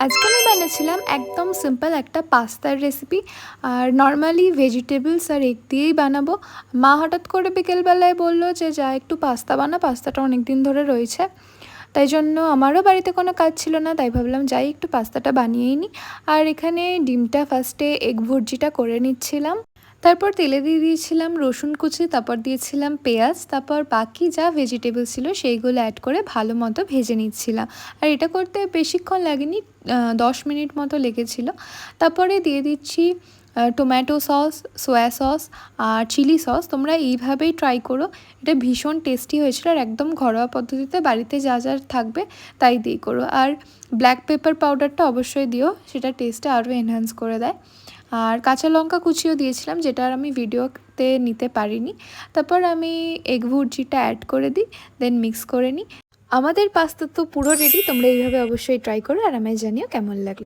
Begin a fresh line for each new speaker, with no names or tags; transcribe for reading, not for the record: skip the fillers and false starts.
আজকে আমি বানিয়েছিলাম একদম সিম্পল একটা পাস্তার রেসিপি। আর নর্মালি ভেজিটেবলস আর এগ দিয়েই বানাবো। মা হঠাৎ করে বিকেলবেলায় বললো যে যা একটু পাস্তা বানা, পাস্তাটা অনেক দিন ধরে রয়েছে। তাই জন্য আমারও বাড়িতে কোনো কাজ ছিল না, তাই ভাবলাম যাই একটু পাস্তাটা বানিয়েই নিই। আর এখানে ডিমটা ফার্স্টে এগ ভুর্জিটা করে নিচ্ছিলাম। তারপর তেলে দিয়ে দিয়েছিলাম রসুন কুচি, তারপর দিয়েছিলাম পেঁয়াজ, তারপর বাকি যা ভেজিটেবল ছিল সেইগুলো অ্যাড করে ভালো মতো ভেজে নিচ্ছিলাম। আর এটা করতে বেশিক্ষণ লাগেনি, 10 মিনিট মতো লেগেছিল। তারপরে দিয়ে দিচ্ছি টমেটো সস, সয়া সস আর চিলি সস। তোমরা এইভাবেই ট্রাই করো, এটা ভীষণ টেস্টি হয়েছিল। আর একদম ঘরোয়া পদ্ধতিতে বাড়িতে যা যা থাকবে তাই দিয়ে করো। আর ব্ল্যাক পেপার পাউডারটা অবশ্যই দিও, সেটা টেস্টে আরও এনহ্যান্স করে দেয়। আর কাঁচা লঙ্কা কুচিও দিয়েছিলাম, যেটা আর আমি ভিডিওতে নিতে পারিনি। তারপর আমি এগ ভুর্জিটা অ্যাড করে দিই, দেন মিক্স করে নিই। আমাদের পাস্তা তো পুরো রেডি। তোমরা এইভাবে অবশ্যই ট্রাই করো আর আমায় জানিও কেমন লাগলো।